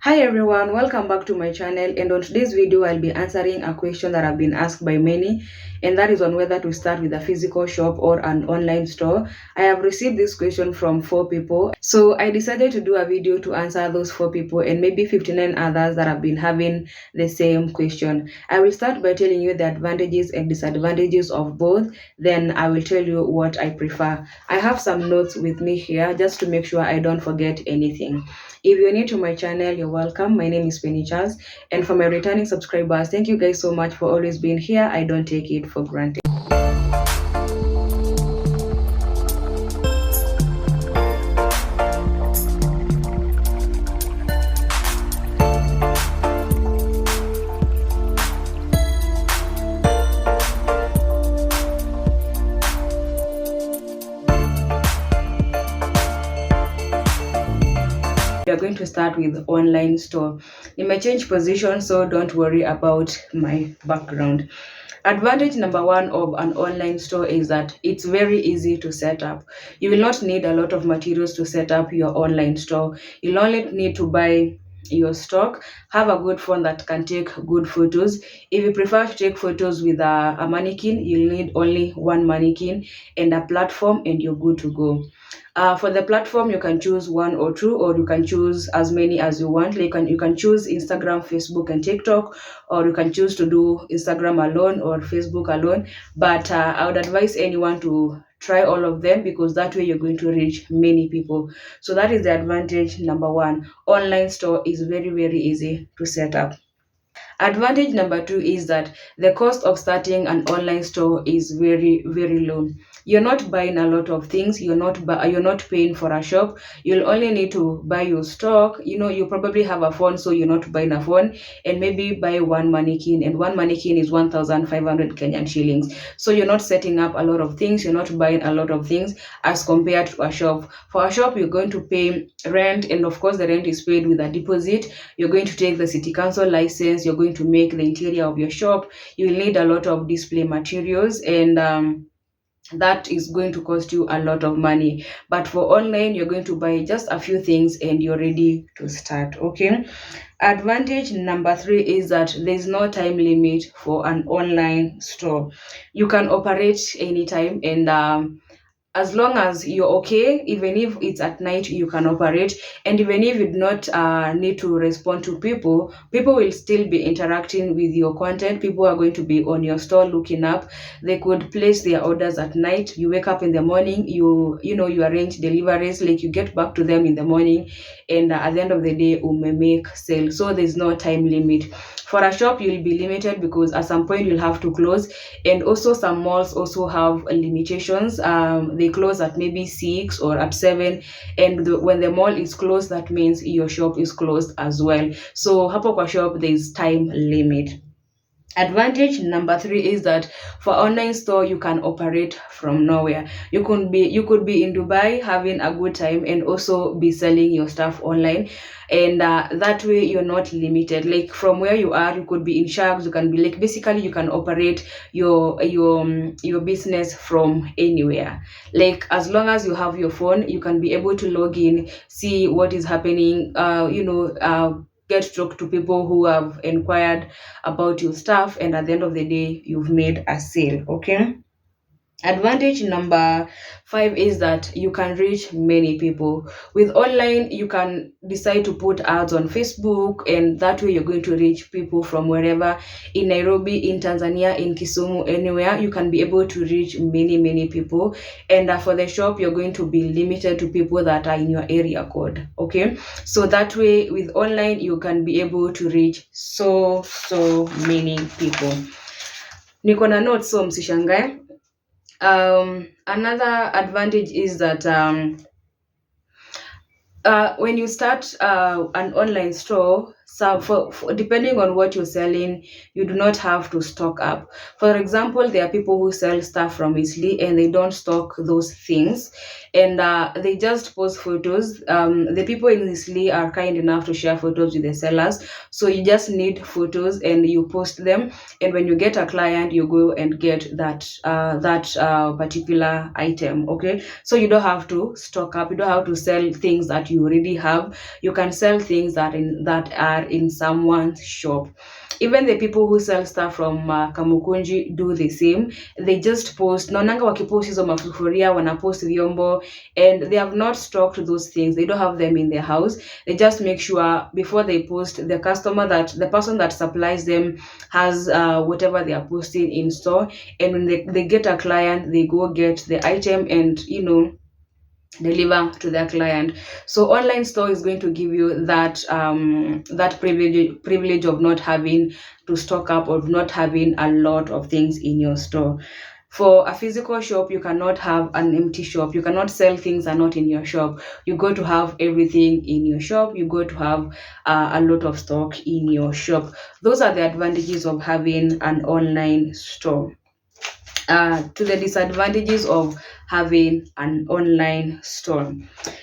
Hi everyone, welcome back to my channel, and on today's video I'll be answering a question that have been asked by many, and that is on whether to start with a physical shop or an online store. I have received this question from 4 people, so I decided to do a video to answer those 4 people and maybe 59 others that have been having the same question. I will start by telling you the advantages and disadvantages of both, then I will tell you what I prefer. I have some notes with me here just to make sure I don't forget anything. If you're new to my channel, you're welcome. My name is Penny Charles. And for my returning subscribers, thank you guys so much for always being here. I don't take it for granted. We are going to start with online store. You may change position, so don't worry about my background. Advantage number one of an online store is that it's very easy to set up. You will not need a lot of materials to set up your online store. You'll only need to buy your stock, have a good phone that can take good photos. If you prefer to take photos with a mannequin, you'll need only one mannequin and a platform, and you're good to go. For the platform, you can choose one or two, or you can choose as many as you want. Like you can choose Instagram, Facebook, and TikTok, or you can choose to do Instagram alone or Facebook alone. But I would advise anyone to try all of them, because that way you're going to reach many people. So that is the advantage number one. Online store is very, very easy to set up. Advantage number two is that the cost of starting an online store is very, very low. You're not buying a lot of things. You're not paying for a shop. You'll only need to buy your stock. You probably have a phone, so you're not buying a phone, and maybe buy one mannequin, and one mannequin is 1,500 Kenyan shillings. So you're not setting up a lot of things. You're not buying a lot of things as compared to a shop. For a shop, you're going to pay rent, and of course, the rent is paid with a deposit. You're going to take the city council license. You're going to make the interior of your shop. You'll need a lot of display materials, and that is going to cost you a lot of money. But for online, you're going to buy just a few things and you're ready to start. Okay. Advantage number three is that there's no time limit for an online store. You can operate anytime, and as long as you're okay, even if it's at night, you can operate. And even if you do not need to respond to people will still be interacting with your content. People are going to be on your store looking up. They could place their orders at night. You wake up in the morning, you arrange deliveries, like you get back to them in the morning, and at the end of the day, you may make sale. So there's no time limit. For a shop, you'll be limited because at some point you'll have to close. And also some malls also have limitations. They close at maybe 6 or at 7, and when the mall is closed, that means your shop is closed as well. So hapo kwa shop, there's time limit. Advantage number three is that for online store, you can operate from nowhere. You could be in Dubai having a good time and also be selling your stuff online, and that way you're not limited. Like from where you are, you could be in Sharks. You can be like, basically you can operate your business from anywhere. Like as long as you have your phone, you can be able to log in, see what is happening. Get to talk to people who have inquired about your stuff, and at the end of the day, you've made a sale. Okay. Advantage number five is that you can reach many people. With online, you can decide to put ads on Facebook, and that way you're going to reach people from wherever, in Nairobi, in Tanzania, in Kisumu, anywhere. You can be able to reach many, many people. And for the shop, you're going to be limited to people that are in your area code. Okay. So that way, with online, you can be able to reach so many people. Niko na notes, so msishangae. Another advantage is that when you start an online store, So for depending on what you're selling, you do not have to stock up. For example, there are people who sell stuff from Italy and they don't stock those things, and they just post photos. The people in Italy are kind enough to share photos with the sellers, so you just need photos and you post them. And when you get a client, you go and get that particular item. Okay, so you don't have to stock up. You don't have to sell things that you already have. You can sell things that are in someone's shop. Even the people who sell stuff from Kamukunji do the same. They just post, naonanga wakipost hizo mafufuria, wanapost vyombo, and they have not stocked those things. They don't have them in their house. They just make sure before they post, the person that supplies them has whatever they are posting in store. And when they get a client, they go get the item and deliver to their client. So online store is going to give you that privilege of not having to stock up, or not having a lot of things in your store. For a physical shop, you cannot have an empty shop. You cannot sell things that are not in your shop. You go to have everything in your shop. You go to have a lot of stock in your shop. Those are the advantages of having an online store. To the disadvantages of having an online store.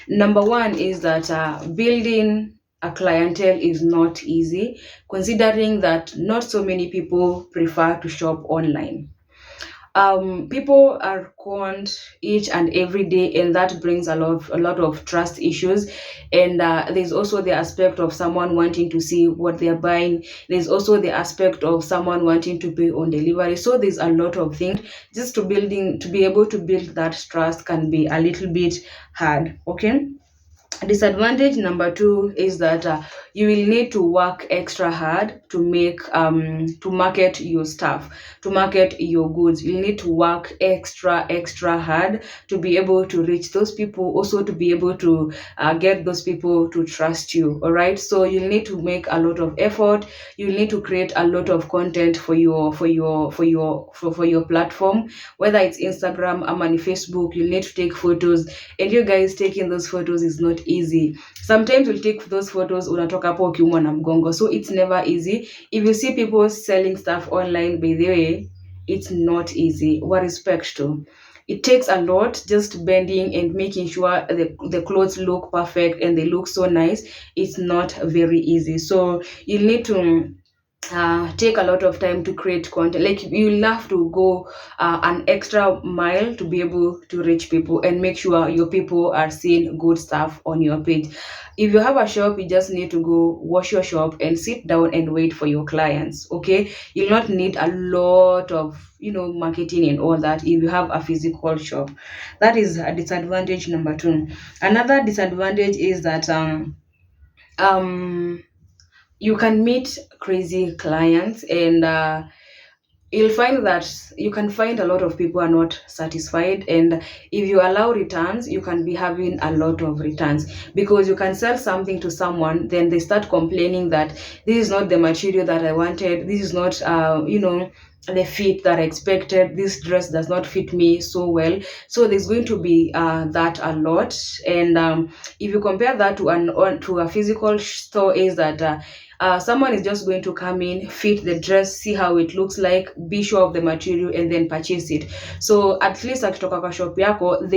Number one is that building a clientele is not easy, considering that not so many people prefer to shop online. People are conned each and every day, and that brings a lot of trust issues. And there's also the aspect of someone wanting to see what they're buying. There's also the aspect of someone wanting to pay on delivery. So there's a lot of things. Just to be able to build that trust can be a little bit hard. Okay. Disadvantage number two is that you will need to work extra hard to market your stuff, to market your goods. You need to work extra hard to be able to reach those people, also to be able to get those people to trust you. All right, so you need to make a lot of effort. You need to create a lot of content for your platform, whether it's Instagram or Facebook. You need to take photos, and you guys taking those photos is not easy. Sometimes you'll take those photos unatoka hapo ukiumwa na mgongo, so it's never easy. If you see people selling stuff online, by the way, it's not easy. What respect to, it takes a lot, just bending and making sure the clothes look perfect and they look so nice. It's not very easy, so you need to take a lot of time to create content. Like, you'll have to go an extra mile to be able to reach people and make sure your people are seeing good stuff on your page. If you have a shop, you just need to go wash your shop and sit down and wait for your clients. Okay, you'll not need a lot of marketing and all that if you have a physical shop. That is a disadvantage number two. Another disadvantage is that um you can meet crazy clients, and you'll find that you can find a lot of people are not satisfied. And if you allow returns, you can be having a lot of returns, because you can sell something to someone, then they start complaining that this is not the material that I wanted, this is not the fit that I expected, this dress does not fit me so well. So there's going to be that a lot. And if you compare that to a physical store, is that someone is just going to come in, fit the dress, see how it looks like, be sure of the material, and then purchase it. So at least akitoka kwa shop yako,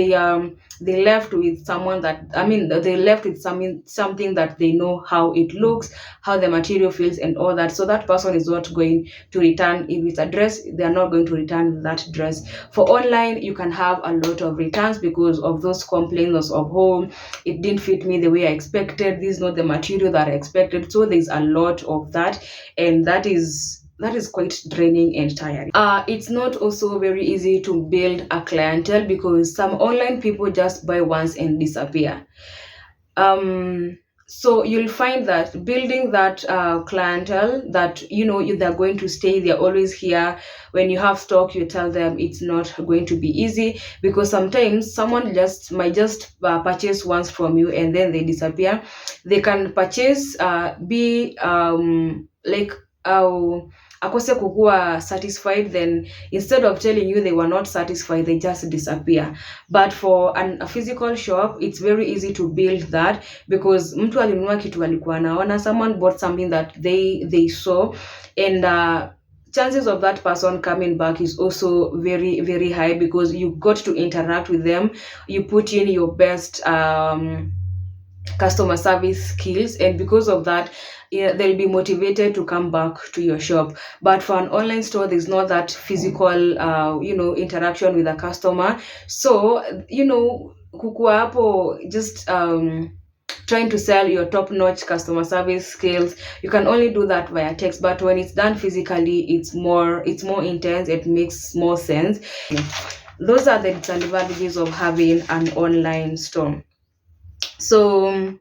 they left with someone that, they left with something that they know how it looks, how the material feels, and all that. So that person is not going to return. If it's a dress, they are not going to return that dress. For online, you can have a lot of returns because of those complaints of home. It didn't fit me the way I expected. This is not the material that I expected. So there's a lot of that, and that is quite draining and tiring. It's not also very easy to build a clientele, because some online people just buy once and disappear. So you'll find that building that clientele that they're going to stay, they're always here. When you have stock, you tell them it's not going to be easy, because sometimes someone might just purchase once from you and then they disappear. They can purchase be like akose kukua satisfied, then instead of telling you they were not satisfied, they just disappear. But for a physical shop, it's very easy to build that, because mtu alinunua kitu alikuwa anaona, someone bought something that they saw, and chances of that person coming back is also very very high, because you got to interact with them, you put in your best customer service skills, and because of that, yeah, they'll be motivated to come back to your shop. But for an online store, there's not that physical interaction with a customer. So kukua hapo just trying to sell your top-notch customer service skills, you can only do that via text. But when it's done physically, it's more intense, it makes more sense. Those are the disadvantages of having an online store. So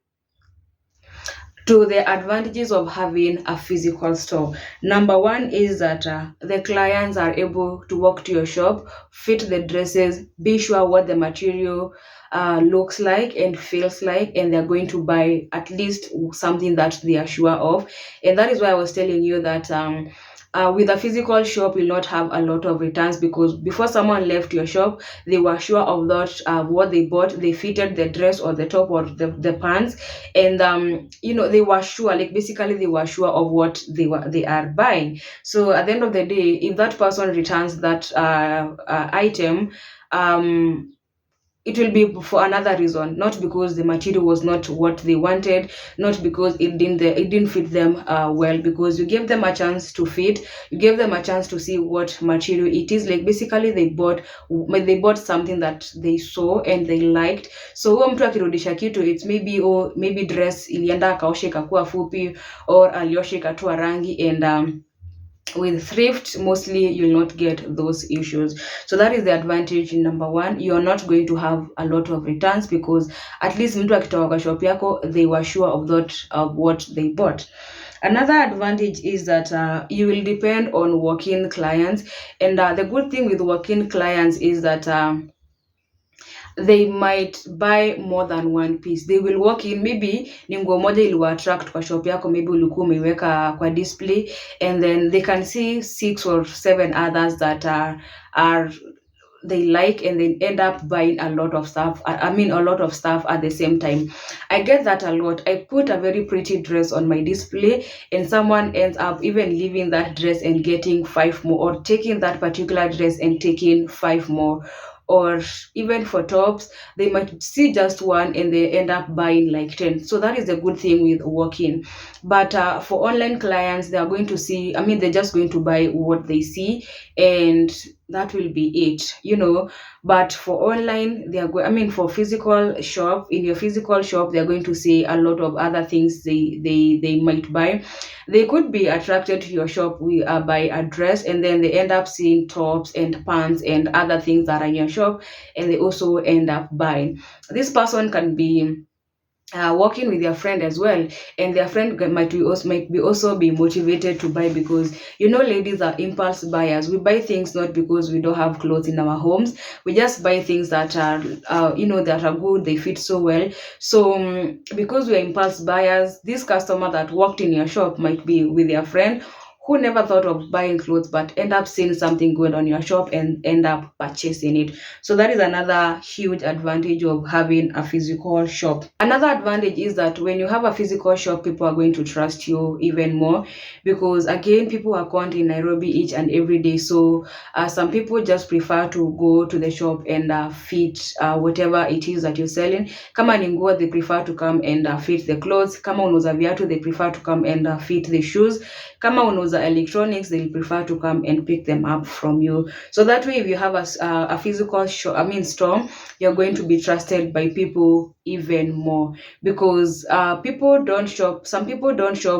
to the advantages of having a physical store, number one is that the clients are able to walk to your shop, fit the dresses, be sure what the material looks like and feels like, and they're going to buy at least something that they are sure of. And that is why I was telling you that with a physical shop, you'll not have a lot of returns, because before someone left your shop, they were sure of that what they bought, they fitted the dress or the top or the pants, and they were sure, like basically they were sure of what they are buying. So at the end of the day, if that person returns that item, it will be for another reason, not because the material was not what they wanted, not because it didn't fit them well, because you gave them a chance to fit, you gave them a chance to see what material it is. Like basically they bought something that they saw and they liked. So huo mtu akirudisha kitu, it's maybe dress ilienda akaosha ikakuwa fupi, or aliosha ikatoa rangi, and with thrift mostly you'll not get those issues. So that is the advantage number one. You're not going to have a lot of returns, because at least mtu akitoka kwa shop yako, they were sure of what they bought. Another advantage is that you will depend on walk-in clients, and the good thing with walk-in clients is that they might buy more than one piece. They will walk in, maybe ni nguo moja iliwa attract kwa shop yako, maybe ulikuwa umeiweka kwa display, and then they can see 6 or 7 others that are they like, and then end up buying a lot of stuff. A lot of stuff at the same time. I get that a lot. I put a very pretty dress on my display, and someone ends up even leaving that dress and getting 5 more, or taking that particular dress and taking 5 more. Or even for tops, they might see just one and they end up buying like 10. So that is the good thing with walk-in. But for online clients, they are going to see, they're just going to buy what they see, and that will be it. But for online, they are going, for physical shop, in your physical shop, they're going to see a lot of other things they might buy. They could be attracted to your shop by a dress, and then they end up seeing tops and pants and other things that are in your shop, and they also end up buying. This person can be working with their friend as well, and their friend might be motivated to buy, because ladies are impulse buyers. We buy things not because we don't have clothes in our homes, we just buy things that are that are good, they fit so well. So because we are impulse buyers, this customer that walked in your shop might be with their friend who never thought of buying clothes, but end up seeing something good on your shop and end up purchasing it. So that is another huge advantage of having a physical shop. Another advantage is that when you have a physical shop, people are going to trust you even more, because again, people are caught in Nairobi each and every day. So some people just prefer to go to the shop and fit whatever it is that you're selling. Kama ni nguo, they prefer to come and fit the clothes. Kama unauza viatu, they prefer to come and fit the shoes. Kama unauza electronics, they'll prefer to come and pick them up from you. So that way, if you have a physical store, you're going to be trusted by people even more, because some people don't shop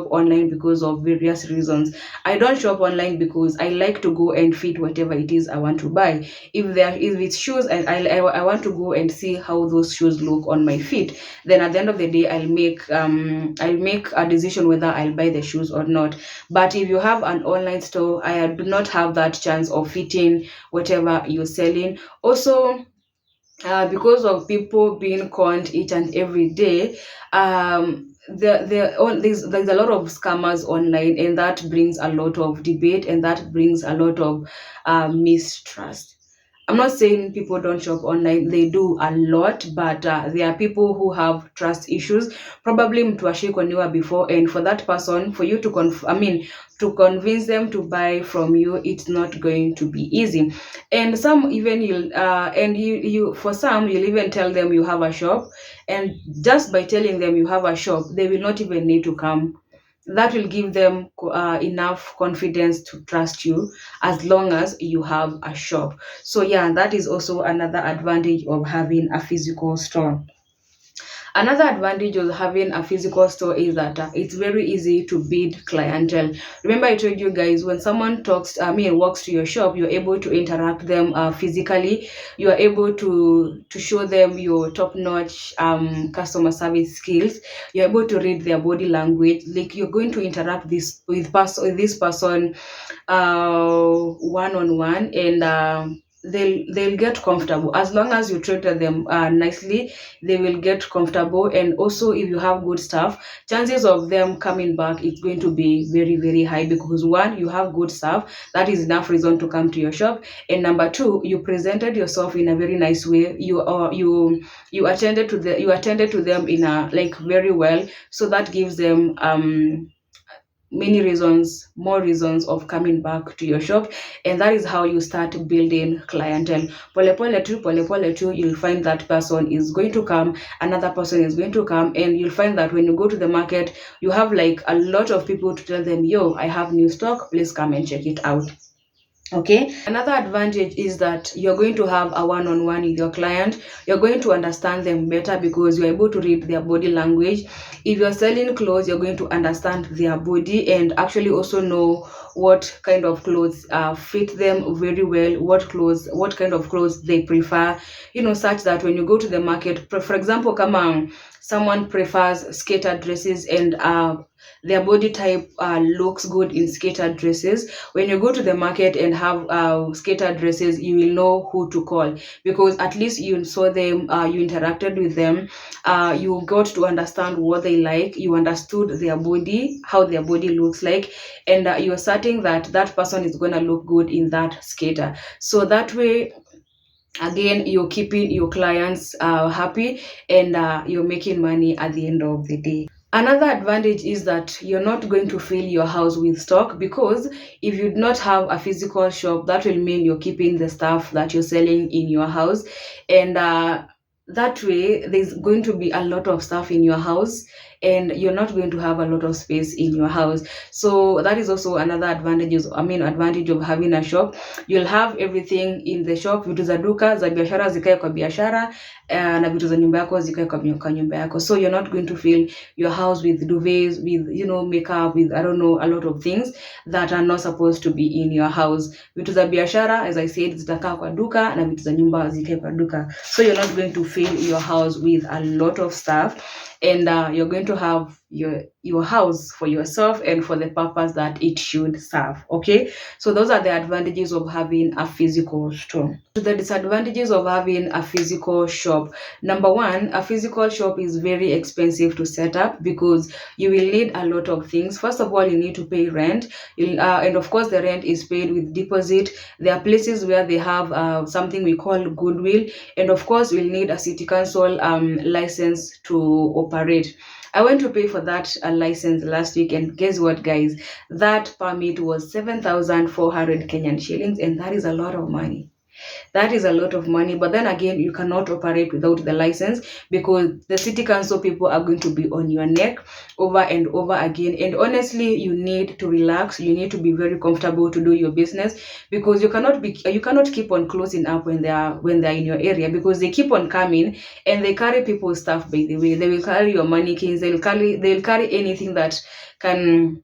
online because of various reasons. I don't shop online because I like to go and fit whatever it is I want to buy. If it's shoes, and I want to go and see how those shoes look on my feet, then at the end of the day, I'll make a decision whether I'll buy the shoes or not. But if you have an online store, I do not have that chance of fitting whatever you're selling. Also, because of people being conned each and every day. There's a lot of scammers online, and that brings a lot of debate, and that brings a lot of mistrust. I'm not saying people don't shop online, they do a lot, but there are people who have trust issues. Probably mtu ashikoniwa before, and for that person, for you to to convince them to buy from you, it's not going to be easy. And some even you for some you'll even tell them you have a shop, and just by telling them you have a shop, they will not even need to come. That will give them enough confidence to trust you, as long as you have a shop. So yeah, that is also another advantage of having a physical store. Another advantage of having a physical store is that it's very easy to build clientele. Remember, I told you guys, when someone walks to your shop, you're able to interact them physically. You are able to show them your top-notch customer service skills. You're able to read their body language. Like, you're going to interact with this person one on one, and they'll get comfortable. As long as you treat them nicely, they will get comfortable. And also, if you have good stuff, chances of them coming back is going to be very, very high, because one, you have good stuff. That is enough reason to come to your shop. And number two, you presented yourself in a very nice way. You attended to them in a, like, very well. So that gives them more reasons of coming back to your shop. And that is how you start building clientele. Pole pole tu, you'll find that person is going to come, another person is going to come, and you'll find that when you go to the market, you have like a lot of people to tell them, yo, I have new stock, please come and check it out. Okay, another advantage is that you're going to have a one-on-one with your client. You're going to understand them better because you're able to read their body language. If you're selling clothes, you're going to understand their body and actually also know what kind of clothes fit them very well, what kind of clothes they prefer, such that when you go to the market, for example, come on, someone prefers skater dresses, and their body type looks good in skater dresses. When you go to the market and have skater dresses, you will know who to call, because at least you saw them, you interacted with them, you got to understand what they like, you understood their body, how their body looks like, and you're certain that that person is going to look good in that skater. So that way, again, you're keeping your clients happy, and you're making money at the end of the day. Another advantage is that you're not going to fill your house with stock, because if you do not have a physical shop, that will mean you're keeping the stuff that you're selling in your house. And that way, there's going to be a lot of stuff in your house, and you're not going to have a lot of space in your house. So that is also another advantage of having a shop. You'll have everything in the shop. Vitu za duka za biashara zikae kwa biashara, na vitu za nyumba yako zikae kwa nyumba yako. So you're not going to fill your house with duvets, with makeup, with, I don't know, a lot of things that are not supposed to be in your house. Vitu za biashara, as I said, zitakaa kwa duka, na vitu za nyumba zikae kwa duka. So you're not going to fill your house with a lot of stuff, and you're going to have your house for yourself and for the purpose that it should serve. Okay, so those are the advantages of having a physical store. The disadvantages of having a physical shop: number one, a physical shop is very expensive to set up, because you will need a lot of things. First of all, you need to pay rent, and of course the rent is paid with deposit. There are places where they have something we call goodwill, and of course we'll need a city council license to operate. I went to pay for that license last week, and guess what, guys? That permit was 7,400 Kenyan shillings, and that is a lot of money. That is a lot of money. But then again, you cannot operate without the license, because the city council people are going to be on your neck over and over again. And honestly, you need to relax. You need to be very comfortable to do your business, because you cannot keep on closing up when they're in your area, because they keep on coming and they carry people's stuff. By the way, they will carry your mannequins. They'll carry anything that can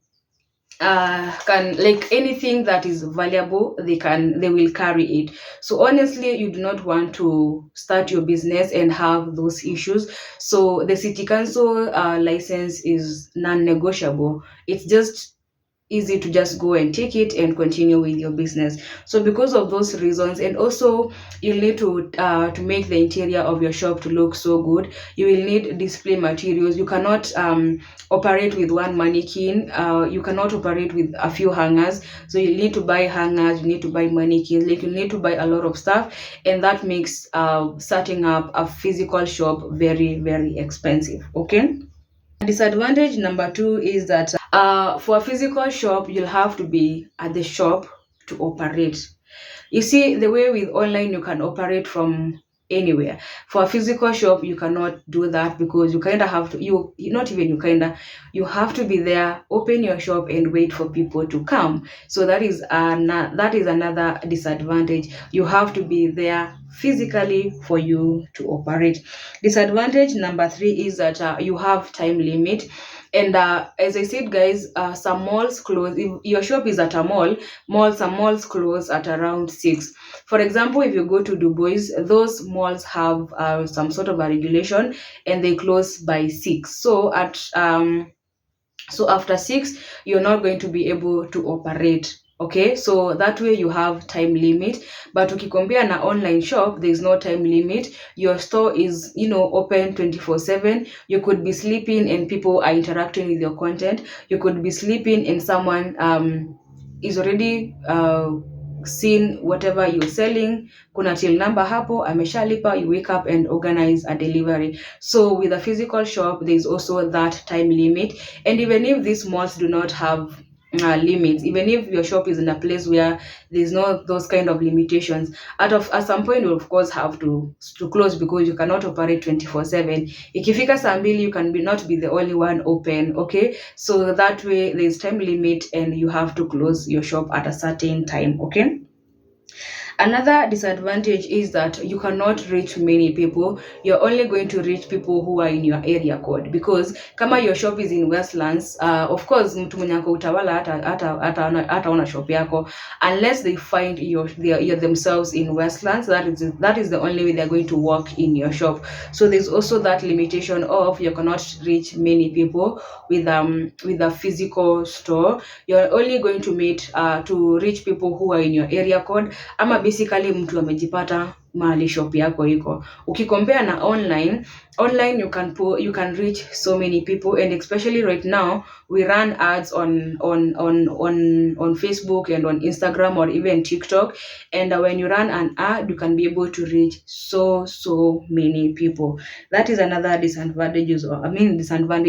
like anything that is valuable, they will carry it. So honestly, you do not want to start your business and have those issues. So the city council license is non-negotiable. It's just easy to just go and take it and continue with your business. So because of those reasons, and also you'll need to make the interior of your shop to look so good, you will need display materials. You cannot operate with one mannequin. You cannot operate with a few hangers. So you need to buy hangers, you need to buy mannequins, like you need to buy a lot of stuff, and that makes setting up a physical shop very, very expensive. Okay. Disadvantage number two is that for a physical shop, you'll have to be at the shop to operate. You see, the way with online, you can operate from anywhere. For a physical shop, you cannot do that because you kind of have to, not even you kind of, you have to be there, open your shop and wait for people to come. So that is another disadvantage. You have to be there physically for you to operate. Disadvantage number three is that you have time limit. And as I said, guys, some malls close. If your shop is at a mall, some malls close at around 6. For example, if you go to Dubois, those malls have some sort of a regulation, and they close by 6. So after 6, you're not going to be able to operate. Okay, so that way you have time limit. But ukicompare na online shop, there's no time limit. Your store is, open 24/7. You could be sleeping and people are interacting with your content. You could be sleeping and someone is already seen whatever you're selling. Kuna till number hapo, ameshalipa, you wake up and organize a delivery. So with a physical shop, there's also that time limit. And even if these malls do not have limits, even if your shop is in a place where there's no those kind of limitations, at some point you of course have to close because you cannot operate 24/7. Ikifika saa mbili, you can not be the only one open. Okay, so that way there's time limit and you have to close your shop at a certain time. Okay. Another disadvantage is that you cannot reach many people. You're only going to reach people who are in your area code, because kama your shop is in Westlands, of course mtu mwenye ako Utawala hata ona shop yako unless they find your themselves in Westlands. That is the only way they're going to walk in your shop. So there's also that limitation of you cannot reach many people with a physical store. You're only going to to reach people who are in your area code, ama basically mtu amejipata mahali shop yako iko. Ukicompare na online you can reach so many people, and especially right now we run ads on Facebook and on Instagram or even TikTok, and when you run an ad, you can be able to reach so many people. That is another disadvantage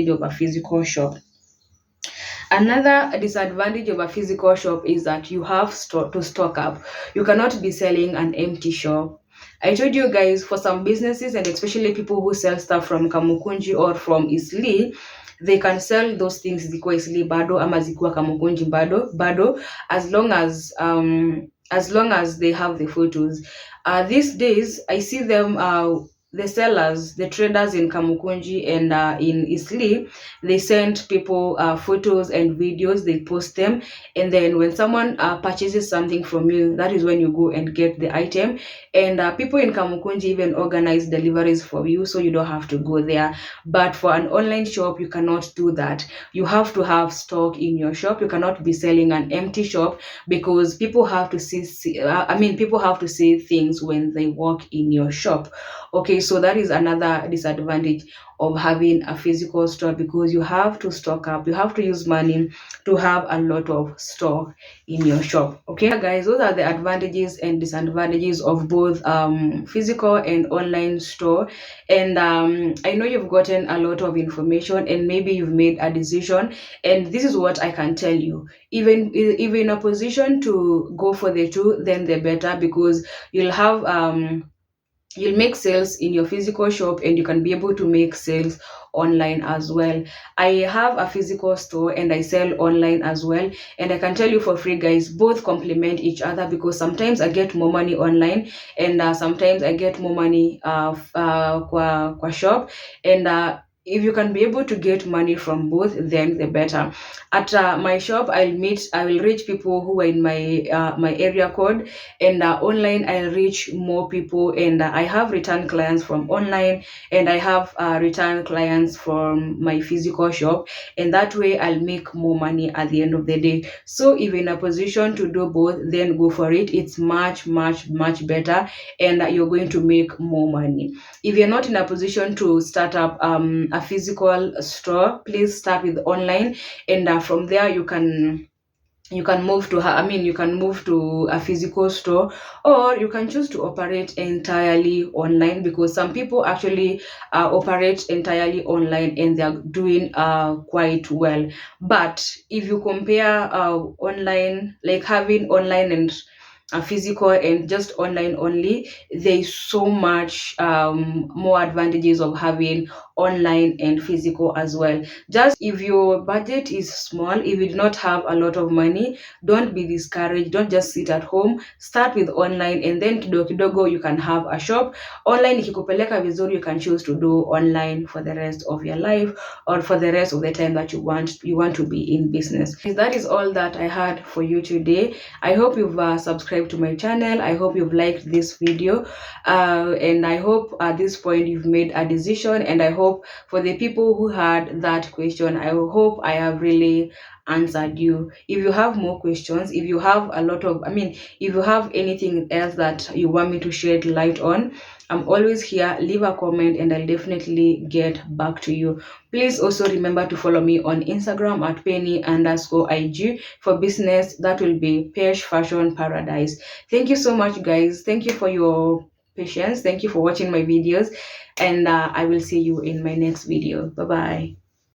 of a physical shop. Another disadvantage of a physical shop is that you have to stock up. You cannot be selling an empty shop. I told you guys, for some businesses and especially people who sell stuff from Kamukunji or from Isli, they can sell those things zikiwa Isli bado ama zikiwa Kamukunji bado as long as they have the photos. These days I see them the sellers, the traders in Kamukunji and in Isli, they send people photos and videos, they post them, and then when someone purchases something from you, that is when you go and get the item. And people in Kamukunji even organize deliveries for you, so you don't have to go there. But for an online shop, you cannot do that. You have to have stock in your shop. You cannot be selling an empty shop, because people have to people have to see things when they walk in your shop. Okay, so that is another disadvantage of having a physical store, because you have to stock up. You have to use money to have a lot of stock in your shop. Okay, guys, those are the advantages and disadvantages of both physical and online store. And I know you've gotten a lot of information and maybe you've made a decision. And this is what I can tell you. Even if in a position to go for the two, then the better, because you'll make sales in your physical shop and you can be able to make sales online as well. I have a physical store and I sell online as well, and I can tell you for free, guys, both complement each other, because sometimes I get more money online and sometimes I get more money kwa shop. And if you can be able to get money from both, then the better. At my shop, I will reach people who are in my area code, and online I'll reach more people, and I have return clients from online, and I have return clients from my physical shop, and that way I'll make more money at the end of the day. So if you're in a position to do both, then go for it. It's much, much, much better, and you're going to make more money. If you're not in a position to start up a physical store, please start with online, and from there you can move to you can move to a physical store, or you can choose to operate entirely online, because some people actually operate entirely online and they are doing quite well. But if you compare online, like having online and physical and just online only, there's so much more advantages of having online and physical as well. Just if your budget is small, if you do not have a lot of money, don't be discouraged. Don't just sit at home. Start with online, and then kidogo kidogo you can have a shop. Online ikikupeleka vizuri, you can choose to do online for the rest of your life, or for the rest of the time that you want to be in business. That is all that I had for you today. I hope you've subscribed to my channel. I hope you've liked this video, and I hope at this point you've made a decision. And I hope for the people who had that question, I hope I have really answered you. If you have more questions, if you have a lot of if you have anything else that you want me to shed light on, I'm always here. Leave a comment and I'll definitely get back to you. Please also remember to follow me on Instagram at penny_ig for business. That will be Pesh Fashion Paradise. Thank you so much, guys. Thank you for your patience. Thank you for watching my videos, and I will see you in my next video. Bye bye.